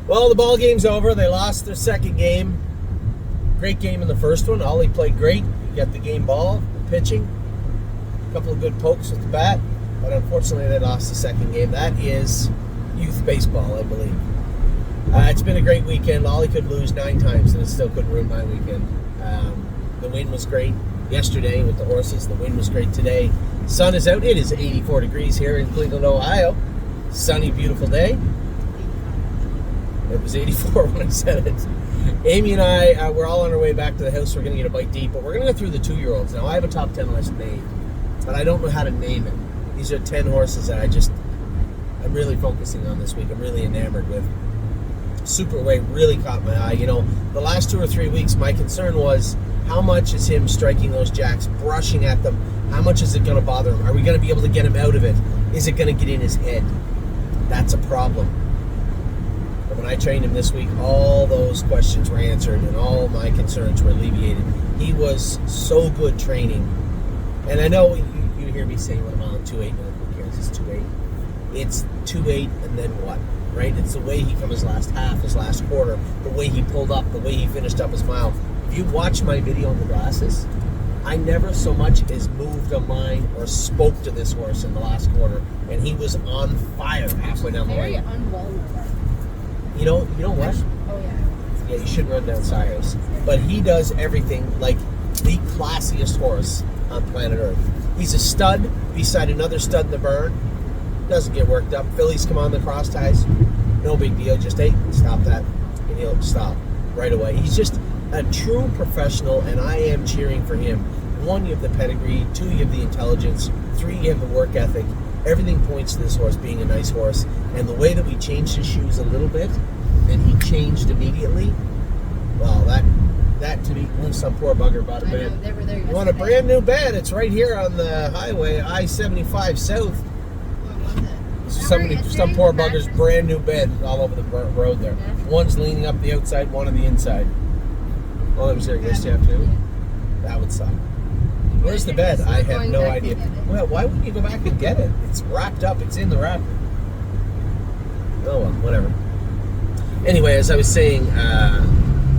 Well, the ball game's over. They lost their second game. Great game in the first one. Ollie played great. He got the game ball, the pitching. A couple of good pokes with the bat. But unfortunately, they lost the second game. That is youth baseball, I believe. It's been a great weekend. Ollie could lose 9 times, and it still couldn't ruin my weekend. The wind was great yesterday with the horses. The wind was great today. Sun is out. It is 84 degrees here in Cleveland, Ohio. Sunny, beautiful day. It was 84 when I said it. Amy and I, we're all on our way back to the house. We're going to get a bite to eat, but we're going to go through the 2-year-olds. Now, I have a top 10 list made, but I don't know how to name it. These are 10 horses that I'm really focusing on this week. I'm really enamored with. Superweight really caught my eye. You know, the last 2 or 3 weeks, my concern was how much is him striking those jacks, brushing at them? How much is it going to bother him? Are we going to be able to get him out of it? Is it going to get in his head? That's a problem. But when I trained him this week, all those questions were answered and all my concerns were alleviated. He was so good training. And I know you hear me say, what am I on 2.8? No, who cares? It's 2.8. It's 2.8 and then what? Right? It's the way he come his last half, his last quarter, the way he pulled up, the way he finished up his mile. If you watch my video on the glasses, I never so much as moved a line or spoke to this horse in the last quarter, and he was on fire halfway down the Very lane. unwell. You know what? Oh yeah. Yeah, you should run down Cyrus. But he does everything like the classiest horse on planet Earth. He's a stud beside another stud in the burn. Doesn't get worked up. Fillies come on the cross ties. No big deal. Just, hey, stop that. And he'll stop right away. He's just a true professional, and I am cheering for him. 1, you have the pedigree. 2, you have the intelligence. 3, you have the work ethic. Everything points to this horse being a nice horse. And the way that we changed his shoes a little bit, and he changed immediately, well, that to me, some poor bugger bought a bed. They were there yesterday. You want a brand new bed? It's right here on the highway, I-75 South. What was it? Some poor bugger's brand new bed all over the road there. Yeah. One's leaning up the outside, one on the inside. Oh, that was there yesterday afternoon? That would suck. Where's the bed? I have no idea. Well, why wouldn't you go back and get it? It's wrapped up. It's in the wrapper. Oh, well, whatever. Anyway, as I was saying,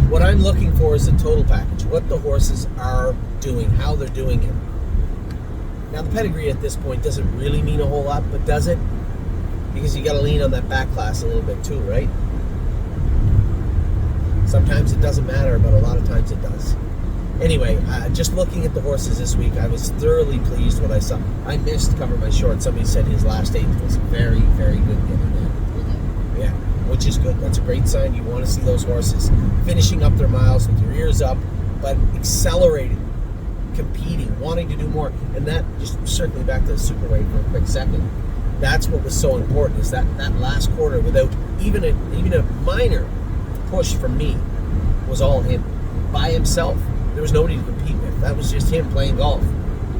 what I'm looking for is a total package. What the horses are doing, how they're doing it. Now, the pedigree at this point doesn't really mean a whole lot, but does it? Because you got to lean on that back class a little bit too, right? Sometimes it doesn't matter, but a lot of times it does. Anyway, just looking at the horses this week, I was thoroughly pleased with what I saw. I missed Cover My Short. Somebody said his last 8 was very, very good the other day. Yeah, which is good. That's a great sign. You want to see those horses finishing up their miles with your ears up, but accelerating, competing, wanting to do more. And that, just circling back to the Superweight for a quick second, that's what was so important, is that last quarter, without even a minor push from me, was all him. By himself. There was nobody to compete with. That was just him playing golf.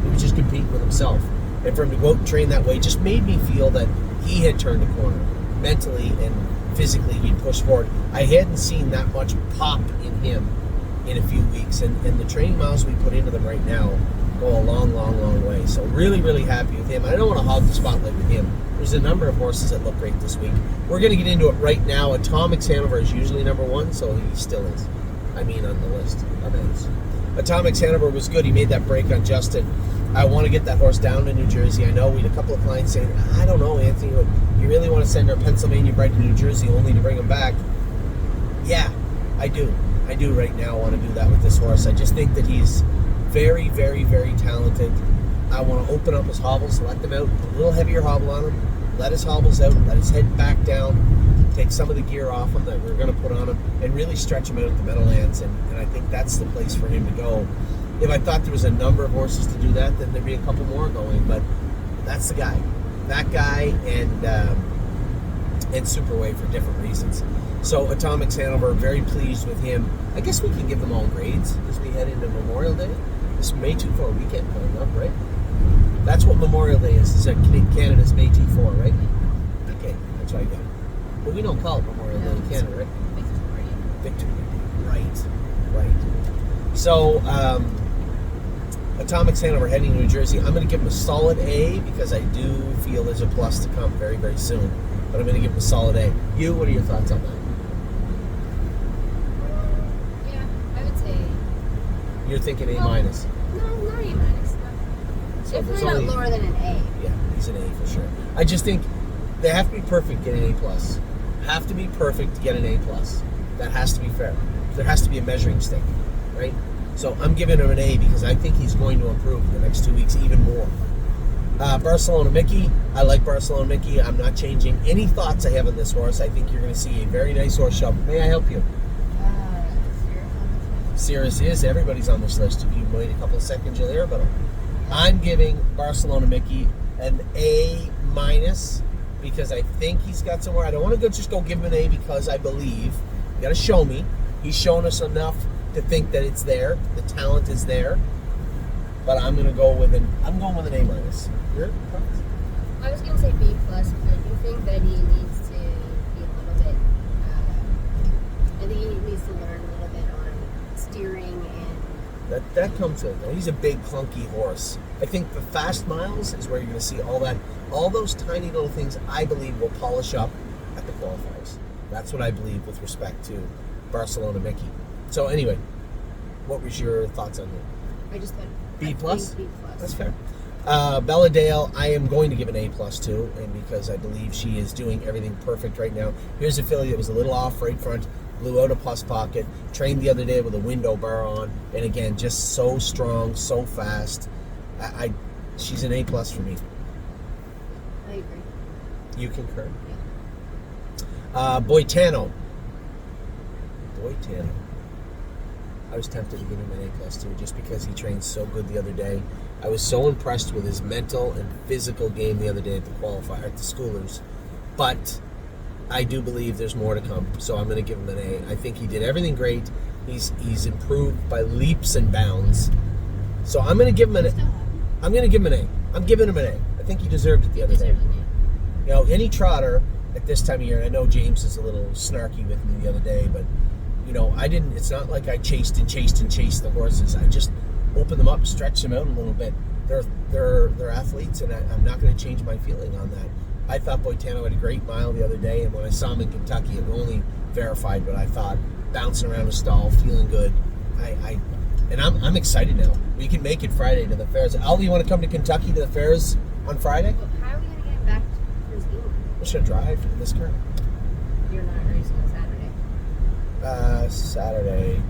He was just competing with himself. And for him to go out and train that way just made me feel that he had turned a corner. Mentally and physically, he'd pushed forward. I hadn't seen that much pop in him in a few weeks. And the training miles we put into them right now go a long, long, long way. So really, really happy with him. I don't want to hog the spotlight with him. There's a number of horses that look great this week. We're going to get into it right now. Atomics Hanover is usually number 1, so he still is. On the list of those. Atomics Hanover was good. He made that break on Justin. I want to get that horse down to New Jersey. I know we had a couple of clients saying, I don't know, Anthony, you really want to send our Pennsylvania bred to New Jersey only to bring him back? Yeah, I do. I do right now want to do that with this horse. I just think that he's very, very, very talented. I want to open up his hobbles, let them out, a little heavier hobble on him, let his hobbles out, let his head back down, take some of the gear off him that we're going to put on him, and really stretch him out at the Meadowlands. And I think that's the place for him to go. If I thought there was a number of horses to do that, then there'd be a couple more going. But that's the guy. That guy and Superweight for different reasons. So Atomics Hanover, very pleased with him. I guess we can give them all grades as we head into Memorial Day. This May 2-4 weekend coming up, right? That's what Memorial Day is. It's Canada's May 2-4, right? Okay, that's what I got. But we don't call it Memorial Day in Canada, right? Victory. Right. So, Atomics Hanover heading to New Jersey. I'm going to give him a solid A because I do feel there's a plus to come very, very soon. But I'm going to give him a solid A. What are your thoughts on that? You're thinking A minus. No, not A minus. So Definitely there's not only- lower than an A. Yeah, he's an A for sure. I just think they have to be perfect to get an A plus. Have to be perfect to get an A plus. That has to be fair. There has to be a measuring stick, right? So I'm giving him an A because I think he's going to improve in the next 2 weeks even more. Barcelona Mickey, I like Barcelona Mickey. I'm not changing any thoughts I have on this horse. I think you're going to see a very nice horse show. May I help you? Cirrus is. Everybody's on this list. If you wait a couple of seconds, you'll hear about him. I'm giving Barcelona Mickey an A minus because I think he's got somewhere. I don't want to just go give him an A because I believe. You got to show me. He's shown us enough to think that it's there. The talent is there. But I'm going to go with an A minus. Your thoughts? I was going to say B plus, but I do think that he needs to be a little bit, I think he needs to learn a little bit on steering and That comes in. He's a big, clunky horse. I think the fast miles is where you're going to see all those tiny little things I believe will polish up at the qualifiers. That's what I believe with respect to Barcelona Mickey. So anyway, what was your thoughts on it? I just thought B plus? B plus. That's fair. Bella Dale, I am going to give an A plus too, and because I believe she is doing everything perfect right now. Here's a filly that was a little off right front, blew out a plus pocket, trained the other day with a window bar on, and again, just so strong, so fast. She's an A plus for me. I agree. You concur? Boitano. I was tempted to give him an A plus too, just because he trained so good the other day. I was so impressed with his mental and physical game the other day at the qualifier, at the schoolers. But I do believe there's more to come, so I'm going to give him an A. I think he did everything great. He's improved by leaps and bounds. So I'm going to give him an A. I'm going to give him an A. I'm giving him an A. I think he deserved it the other day. You know, any trotter at this time of year, and I know James is a little snarky with me the other day, but you know, it's not like I chased the horses. I just opened them up, stretched them out a little bit. They're athletes, and I'm not going to change my feeling on that. I thought Boitano had a great mile the other day, and when I saw him in Kentucky, it only verified what I thought. Bouncing around the stall, feeling good. I'm excited now. We can make it Friday to the fairs. Alva, you want to come to Kentucky to the fairs on Friday? Well, how are we going to get back to Brazil? We're just going to drive in this car. You're not racing on Saturday. Saturday.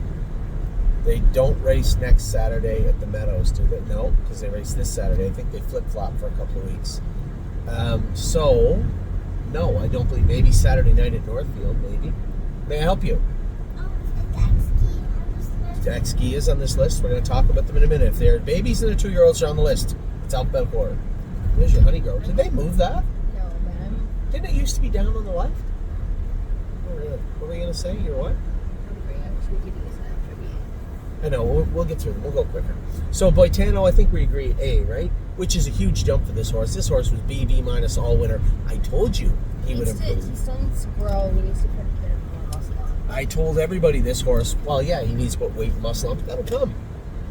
They don't race next Saturday at the Meadows, do they? No, because they race this Saturday. I think they flip-flop for a couple of weeks. So, no, I don't believe. Maybe Saturday night at Northfield, maybe. May I help you? Dak Ski is on this list. We're going to talk about them in a minute. If they're babies and the 2-year-olds are on the list, it's alphabetical order. There's your Honey Grove. Did they move that? No, man. Didn't it used to be down on the left? Oh, really? What were you going to say? You're what? I should be giving you some trivia. I know, we'll get through them. We'll go quicker. So Boitano, I think we agree A, right? Which is a huge jump for this horse. This horse was B minus all winter. I told you he would improve. He still needs to grow. He needs to put a bit of more muscle on. I told everybody this horse, well, yeah, he needs to put weight and muscle on, but that'll come.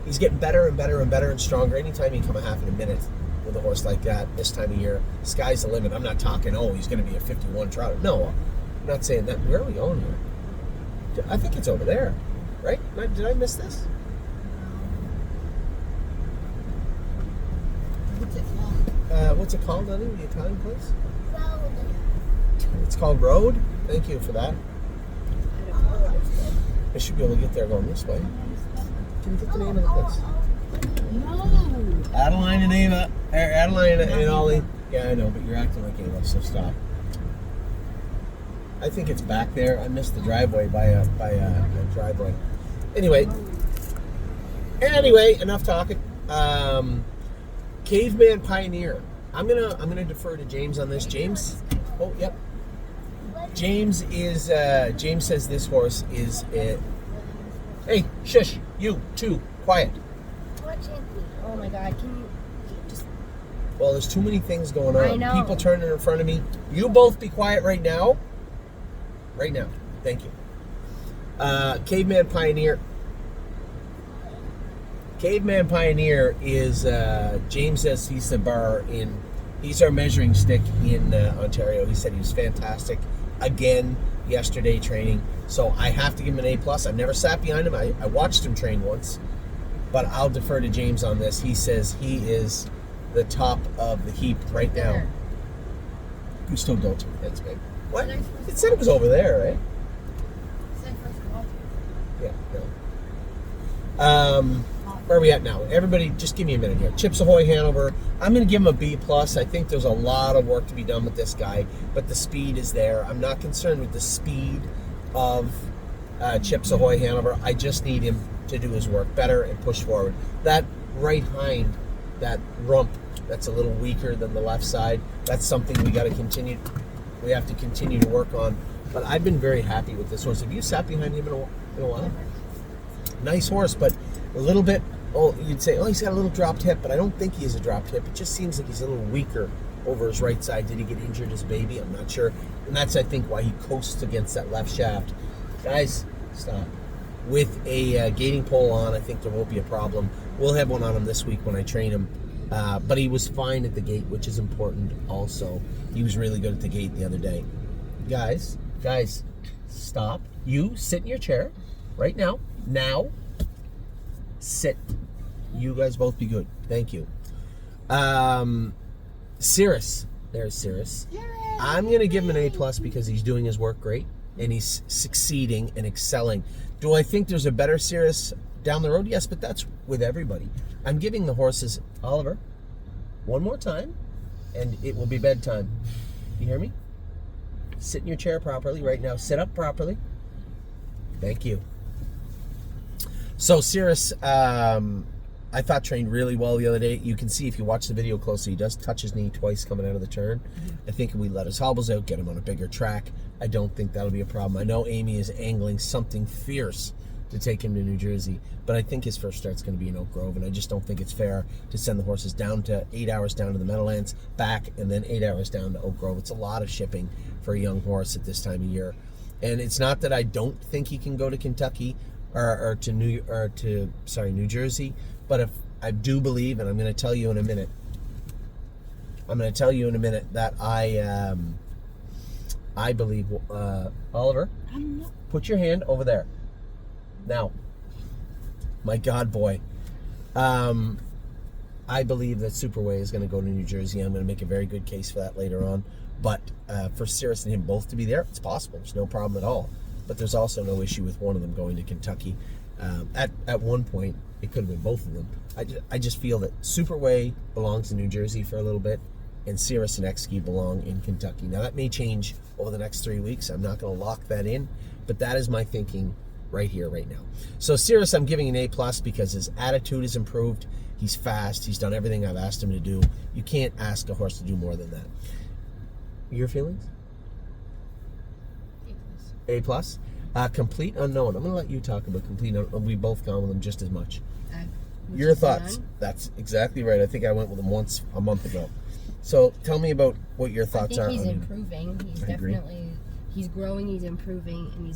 He's getting better and better and better and stronger. Anytime you come a half in a minute with a horse like that this time of year, sky's the limit. I'm not talking, he's going to be a 51 trotter. No, I'm not saying that. Where are we going here? I think it's over there, right? Did I miss this? What's it called? What's it called, honey? The Italian place? Road. It's called Road. Thank you for that. I don't know what it's called. I should be able to get there going this way. Can you get the name of the place? No. Adeline and Ava. Adeline and Ollie. Yeah, I know, but you're acting like Ava, so stop. I think it's back there. I missed the driveway by a driveway. Anyway, enough talking. Caveman Pioneer. I'm gonna defer to James on this. James. Oh, yep. James says this horse is a. Hey, shush! You too. Quiet. What champion? Oh my God! Can you just? Well, there's too many things going on. I know. People turning in front of me. You both be quiet right now. Right now. Thank you. Caveman Pioneer. Caveman Pioneer is James says he's the bar in. He's our measuring stick in Ontario. He said he was fantastic again yesterday training. So I have to give him an A+. I've never sat behind him. I watched him train once. but I'll defer to James on this. He says he is the top of the heap right now. There. You still don't. That's big. What? Nice. It said it was over there, right? Said first of all. Yeah. No. Where are we at now? Everybody, just give me a minute here. Chips Ahoy Hanover. I'm going to give him a B+. I think there's a lot of work to be done with this guy, but the speed is there. I'm not concerned with the speed of Chips Ahoy Hanover. I just need him to do his work better and push forward. That right hind, that rump, that's a little weaker than the left side. That's something we got to continue. We have to continue to work on. But I've been very happy with this horse. Have you sat behind him in a while? Nice horse, but a little bit. Oh, you'd say, oh, he's got a little dropped hip, but I don't think he has a dropped hip. It just seems like he's a little weaker over his right side. Did he get injured as a baby? I'm not sure. And that's, I think, why he coasts against that left shaft. Guys, stop. With a gating pole on, I think there won't be a problem. We'll have one on him this week when I train him. But he was fine at the gate, which is important also. He was really good at the gate the other day. Guys, stop. You sit in your chair right now. Now. Sit. You guys both be good. Thank you. Cirrus. There's Cirrus. I'm going to give him an A+ because he's doing his work great and he's succeeding and excelling. Do I think there's a better Cirrus down the road? Yes, but that's with everybody. I'm giving the horses, Oliver, one more time and it will be bedtime. You hear me? Sit in your chair properly right now. Sit up properly. Thank you. So Cirrus, I thought trained really well the other day. You can see if you watch the video closely, he does touch his knee twice coming out of the turn. I think if we let his hobbles out, get him on a bigger track, I don't think that'll be a problem. I know Amy is angling something fierce to take him to New Jersey, but I think his first start's going to be in Oak Grove, and I just don't think it's fair to send the horses down to 8 hours down to the Meadowlands, back, and then 8 hours down to Oak Grove. It's a lot of shipping for a young horse at this time of year. And it's not that I don't think he can go to Kentucky, or to New Jersey, but if I do believe, and I'm going to tell you in a minute, that I believe, Oliver, put your hand over there. Now, my God, boy, I believe that Superway is going to go to New Jersey. I'm going to make a very good case for that later on, but for Cirrus and him both to be there, it's possible. There's no problem at all. But there's also no issue with one of them going to Kentucky. At one point, it could have been both of them. I just feel that Superway belongs in New Jersey for a little bit, and Cirrus and Exkey belong in Kentucky. Now, that may change over the next 3 weeks. I'm not going to lock that in, but that is my thinking right here, right now. So Cirrus, I'm giving an A+ because his attitude is improved. He's fast. He's done everything I've asked him to do. You can't ask a horse to do more than that. Your feelings? A+. Complete Unknown. I'm going to let you talk about Complete Unknown. We both gone with him just as much. Your thoughts? Done? That's exactly right. I think I went with him once a month ago. So tell me about what your thoughts are. I think he's improving. He's definitely, he's growing, he's improving, and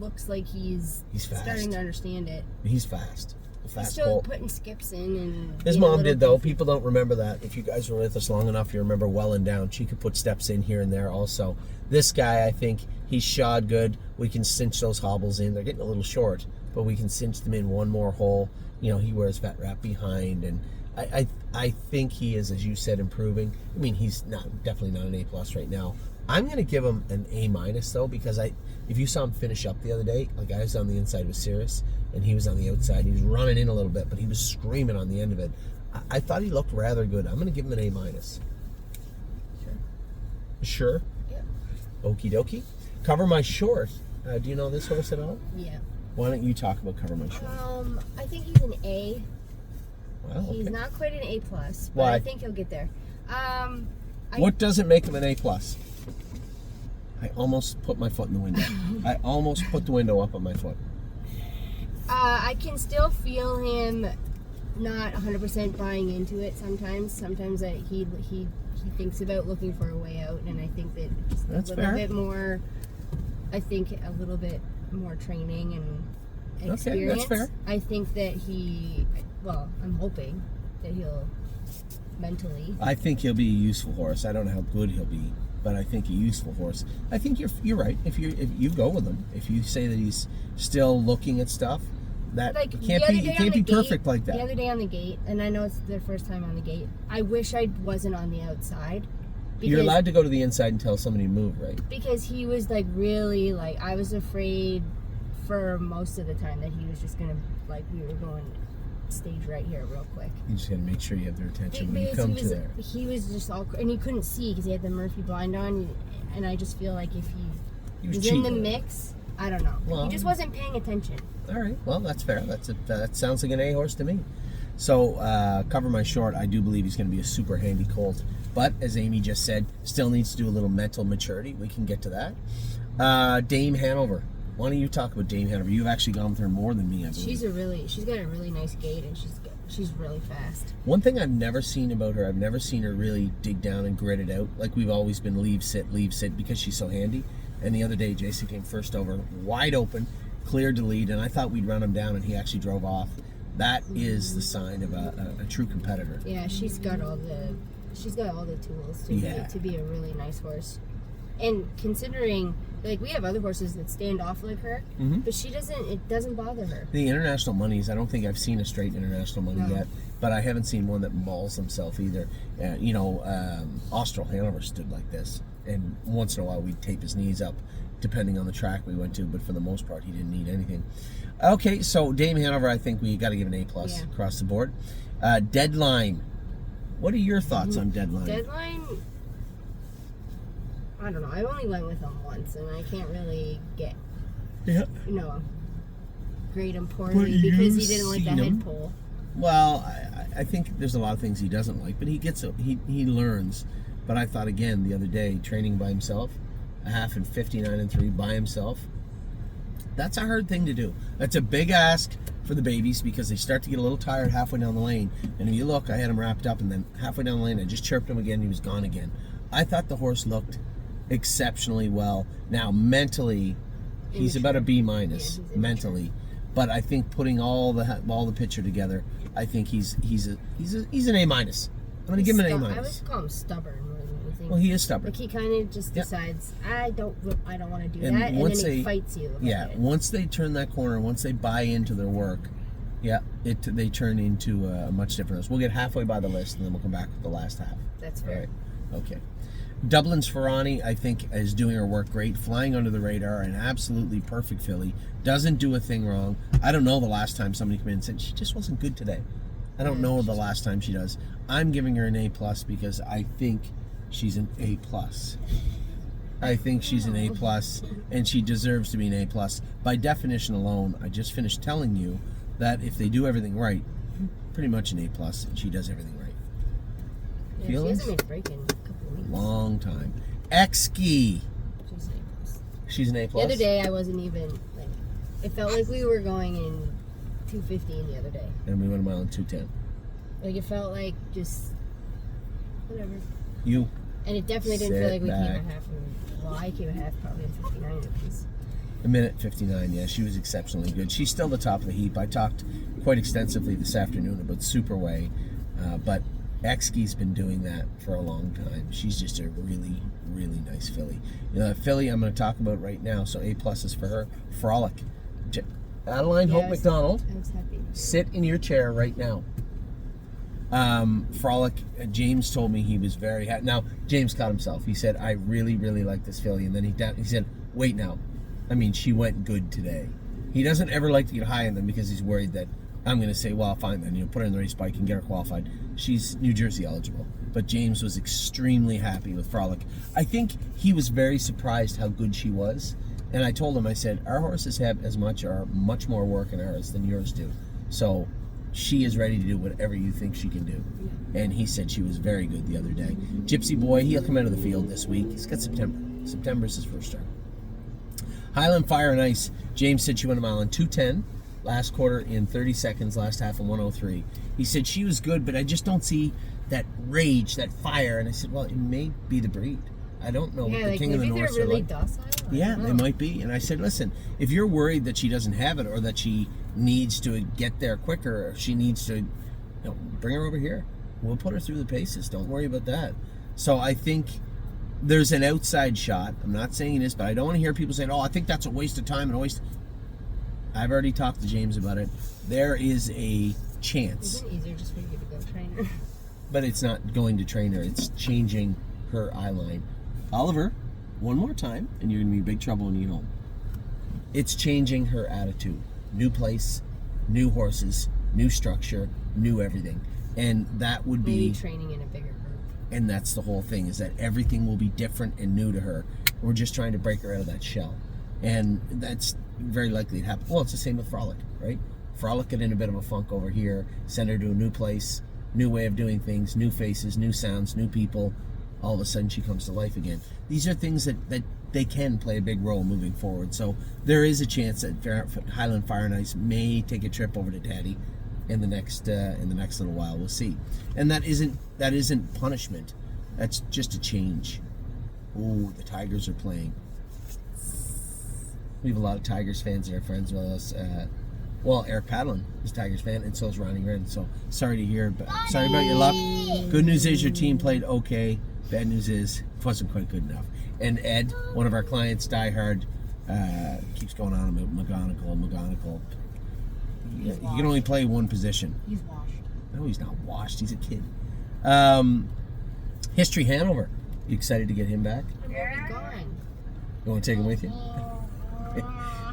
looks like he's starting to understand it. He's fast. He's still putting skips in. And his mom did, though. People don't remember that. If you guys were with us long enough, you remember Well and Down. She could put steps in here and there also. This guy, I think, he's shod good. We can cinch those hobbles in. They're getting a little short, but we can cinch them in one more hole. You know, he wears Vet Wrap behind, and I think he is, as you said, improving. I mean, he's definitely not an A+ right now. I'm going to give him an A- though, because if you saw him finish up the other day, like I was on the inside with Cirrus, and he was on the outside. He was running in a little bit, but he was screaming on the end of it. I thought he looked rather good. I'm going to give him an A-. Sure? Yeah. Okie dokie. Cover My Short. Do you know this horse at all? Yeah. Why don't you talk about Cover My Short? I think he's an A. Wow, okay. He's not quite an A+, but Why? I think he'll get there. What doesn't make him an A+? I almost put my foot in the window. I almost put the window up on my foot. I can still feel him not 100% buying into it sometimes. Sometimes he thinks about looking for a way out, and I think that just That's a little fair. bit more, a little bit more training and experience. Okay, that's fair. I think that I'm hoping that he'll mentally. I think he'll be a useful horse. I don't know how good he'll be, but I think a useful horse. I think you're right. If you go with him, if you say that he's still looking at stuff, that Like, you the can't other be day you on can't the be perfect gate- like The that. other day on the gate, and I know it's their first time on the gate, I wish I wasn't on the outside. You're allowed to go to the inside and tell somebody to move, right? Because he was like really like, I was afraid for most of the time that he was just gonna, like, we were going stage right here real quick. You just got to make sure you have their attention when you Because come to there. he was just all, and he couldn't see because he had the Murphy blind on, and I just feel like if He he was was in the cheating. mix, I don't know. Well- He just wasn't paying attention. All right, well, that's fair. That sounds like an A horse to me. So, cover my short, I do believe he's going to be a super handy colt. But, as Amy just said, still needs to do a little mental maturity. We can get to that. Dame Hanover. Why don't you talk about Dame Hanover? You've actually gone with her more than me, I believe. She's got a really nice gait, and she's really fast. One thing I've never seen about her, I've never seen her really dig down and grit it out. Like we've always been leave, sit, because she's so handy. And the other day, Jason came first over, wide open, cleared to lead, and I thought we'd run him down, and he actually drove off. That is the sign of a true competitor. Yeah, she's got all the tools to be a really nice horse. And considering, like, we have other horses that stand off like her, but it doesn't bother her. The international monies, I don't think I've seen a straight international money No. yet, but I haven't seen one that mauls himself either. Austral Hanover stood like this, and once in a while we'd tape his knees up, depending on the track we went to, but for the most part he didn't need anything. Okay, so Dame Hanover, I think we got to give an A+ across the board. Deadline. What are your thoughts on Deadline? Deadline, I don't know. I only went with him once, and I can't really get, grade him poorly But you because he didn't like the seen him. head pull. Well, I think there's a lot of things he doesn't like, but he learns. But I thought again the other day, training by himself, a half in 59-3 by himself. That's a hard thing to do. That's a big ask for the babies because they start to get a little tired halfway down the lane. And if you look, I had him wrapped up, and then halfway down the lane, I just chirped him again. And he was gone again. I thought the horse looked exceptionally well. Now mentally, he's about a B- mentally, but I think putting all the picture together, I think he's an A-. I'm going to give him an A-. I would call him stubborn more than anything. Well, he is stubborn. Like, he kind of just decides, I don't want to do And that, and once then he they- fights you about it. Once they turn that corner, once they buy into their work, they turn into a much different horse. We'll get halfway by the list, and then we'll come back with the last half. That's All fair. right. Okay. Dublin's Ferrani, I think, is doing her work great, flying under the radar, an absolutely perfect filly. Doesn't do a thing wrong. I don't know the last time somebody came in and said she just wasn't good today. I don't know the last time she does. I'm giving her an A+ because I think she's an A+. I think she's an A+, and she deserves to be an A+. By definition alone, I just finished telling you that if they do everything right, pretty much an A+, and she does everything right. Yeah, she Feelings? hasn't made a break in a couple of weeks. Long time. X-Ski. She's an A+. She's an A+. The other day, I wasn't even, like, it felt like we were going in 215 the other day. And we went a mile in 2:10. Like, it felt like just, whatever. You. And it definitely didn't feel Sit like we came back. at half. Well, I came at half probably in 59 at least. A minute 59, yeah, she was exceptionally good. She's still the top of the heap. I talked quite extensively this afternoon about Superway, but X-Ski's been doing that for a long time. She's just a really, really nice filly. The filly I'm going to talk about right now, so A+ is for her. Frolic. Adeline Hope McDonald, I was happy. sit in your chair right now. Frolic, James told me he was very happy. Now, James caught himself. He said, I really, really like this filly. And then he said, wait now. I mean, she went good today. He doesn't ever like to get high on them because he's worried that I'm going to say, well, fine then, put her in the race bike and get her qualified. She's New Jersey eligible. But James was extremely happy with Frolic. I think he was very surprised how good she was. And I told him, I said, our horses have as much or much more work in ours than yours do. So she is ready to do whatever you think she can do. And he said she was very good the other day. Gypsy Boy, he'll come out of the field this week. He's got September. September's his first start. Highland Fire and Ice, James said she went a mile in 2:10. Last quarter in 30 seconds, last half in 1:03. He said she was good, but I just don't see that rage, that fire. And I said, well, it may be the breed. I don't know what the King of the North they're are really like. docile. Yeah, they might be. And I said, listen, if you're worried that she doesn't have it or that she needs to get there quicker, or she needs to, bring her over here. We'll put her through the paces. Don't worry about that. So I think there's an outside shot. I'm not saying it is, but I don't want to hear people saying, oh, I think that's a waste of time and a waste. I've already talked to James about it. There is a chance, Isn't it easier just for you to go trainer? but it's not going to train her. It's changing her eye line. Oliver, one more time, and you're going to be in big trouble when you get home. It's changing her attitude. New place, new horses, new structure, new everything. And that would be... Maybe training in a bigger group. And that's the whole thing, is that everything will be different and new to her. We're just trying to break her out of that shell. And that's very likely to happen. Well, it's the same with Frolic, right? Frolic got in a bit of a funk over here, sent her to a new place, new way of doing things, new faces, new sounds, new people. All of a sudden she comes to life again. These are things that they can play a big role moving forward. So there is a chance that Highland Fire and Ice may take a trip over to Daddy in the next little while. We'll see. And that isn't punishment. That's just a change. Ooh, the Tigers are playing. We have a lot of Tigers fans that are friends with us. Well, Eric Padlin is a Tigers fan, and so is Ronnie Wren. So sorry to hear, but sorry about your luck. Good news is your team played okay. Bad news is it wasn't quite good enough. And Ed, one of our clients, diehard, keeps going on about McGonigal. He can only play one position. He's washed. No, he's not washed. He's a kid. History Hanover. You excited to get him back? I'm already gone. You want to take him with you?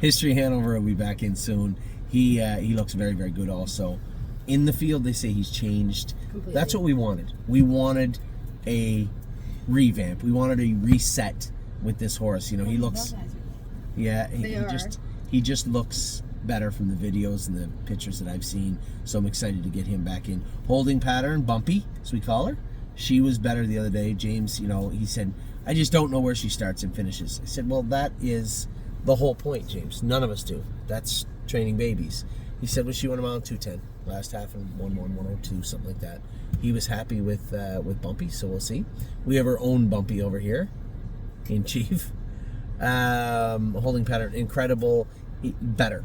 History Hanover will be back in soon. He looks very, very good also. In the field, they say he's changed. Completely. That's what we wanted. We wanted a revamp. We wanted a reset with this horse. You know, he looks... Yeah, he just looks better from the videos and the pictures that I've seen. So I'm excited to get him back in. Holding pattern, Bumpy, as we call her. She was better the other day. James, you know, he said, I just don't know where she starts and finishes. I said, well, that is the whole point, James. None of us do. That's training babies. He said, well, she went a mile and 2:10 last half and 1:01:02, something like that. He was happy with Bumpy, so we'll see. We have our own Bumpy over here in Chief. Holding pattern, incredible, better.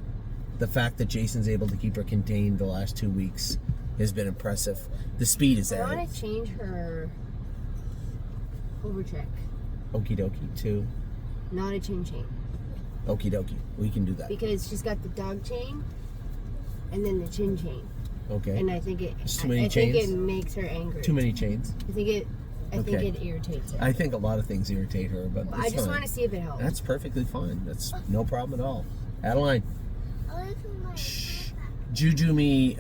The fact that Jason's able to keep her contained the last 2 weeks has been impressive. The speed is there. I want to change her overcheck. Okie dokie, too. Not a chin chain. Okie dokie. We can do that. Because she's got the dog chain and then the chin chain. Okay. And I think There's too many I think chains? it makes her angry. Too many chains. I think it irritates her. I think a lot of things irritate her, but I just want to see if it helps. That's perfectly fine. That's no problem at all. Adeline. Jujumi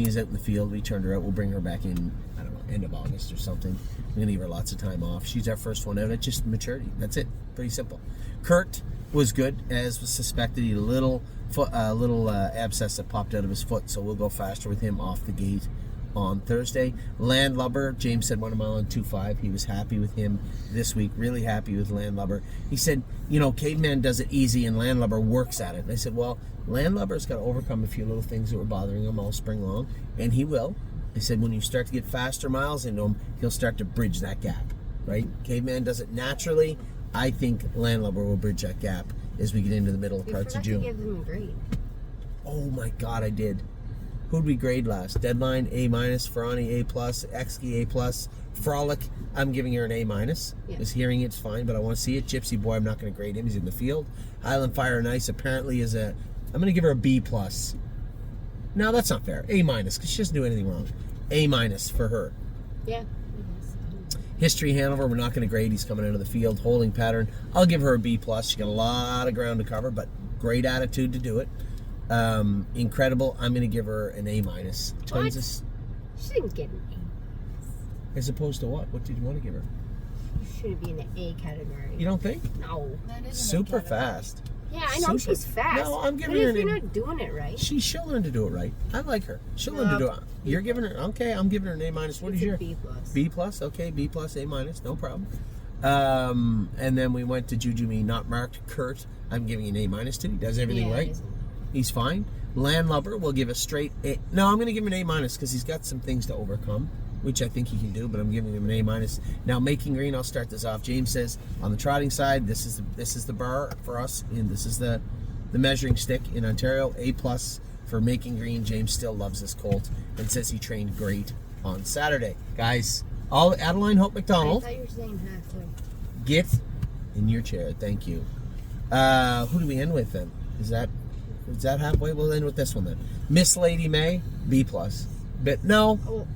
is out in the field. We turned her out. We'll bring her back in, I don't know, end of August or something. We're going to give her lots of time off. She's our first one out. It's just maturity. That's it. Pretty simple. Kurt was good, as was suspected. He had a little abscess that popped out of his foot, so we'll go faster with him off the gate on Thursday. Landlubber, James said 1 mile and 2:5. He was happy with him this week, really happy with Landlubber. He said, you know, Caveman does it easy and Landlubber works at it. And I said, well, Landlubber's got to overcome a few little things that were bothering him all spring long, and he will. I said, when you start to get faster miles into him, he'll start to bridge that gap, right? Caveman does it naturally. I think Landlubber will bridge that gap as we get into the middle parts of June. You forgot to give them a grade. Oh my God, I did. Who'd we grade last? Deadline, A-, Ferrani, A+, Exky, A+, Frolic, I'm giving her an A-. Yeah. His hearing it's fine, but I want to see it. Gypsy Boy, I'm not going to grade him. He's in the field. Highland Fire and Ice apparently is I'm going to give her a B+. No, that's not fair. A-, because she doesn't do anything wrong. A- for her. Yeah. History Hanover, we're not going to grade. He's coming out of the field. Holding pattern, I'll give her a B+. She got a lot of ground to cover, but great attitude to do it. Incredible. I'm going to give her an A-. Tons of, She didn't get an A. as opposed to what? What did you want to give her? She should be in the A category. You don't think? No. Super fast. Yeah, I know Super. she's fast. No, I'm giving but her if an you're A. not doing it right. She'll learn to do it right. I like her. She'll learn to do it. You're giving her, okay, I'm giving her an A-. What is It's a your? B+. B+, okay, B+, A-, no problem. And then we went to Jujumi, not marked. Kurt, I'm giving an A- to. He does everything Yeah, right. He's fine. Landlubber will give a straight A. No, I'm going to give him an A- because he's got some things to overcome, which I think he can do, but I'm giving him an A-. Now, Making Green, I'll start this off. James says, on the trotting side, this is the bar for us, and this is the measuring stick in Ontario. A+ for Making Green. James still loves this colt and says he trained great on Saturday. Guys, all Adeline Hope McDonald, I thought you were saying halfway. get in your chair. Thank you. Who do we end with then? Is that Is that halfway? We'll end with this one then. Miss Lady May, B plus. But no, Oh.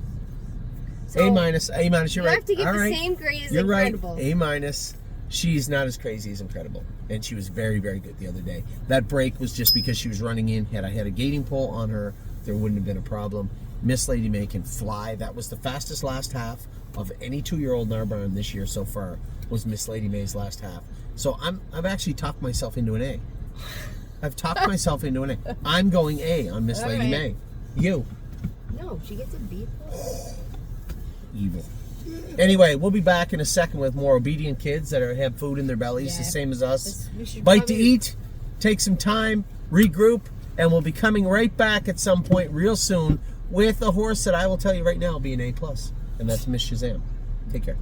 A minus. A minus. You're You right. have to give All the right. same grade as You're Incredible. right. A minus. She's not as crazy as Incredible, and she was very, very good the other day. That break was just because she was running in. Had I had a gating pole on her, there wouldn't have been a problem. Miss Lady May can fly. That was the fastest last half of any 2-year-old in our barn this year so far. Was Miss Lady May's last half. So I've actually talked myself into an A. I've talked myself into an A. I'm going A on Miss All Lady right. May. You. No, she gets a B plus. Evil. Anyway, we'll be back in a second with more obedient kids that have food in their bellies, the Yeah. same as us. We should Bite to probably- eat, take some time, regroup, and we'll be coming right back at some point real soon with a horse that I will tell you right now will be an A plus, and that's Miss Shazam. Take care.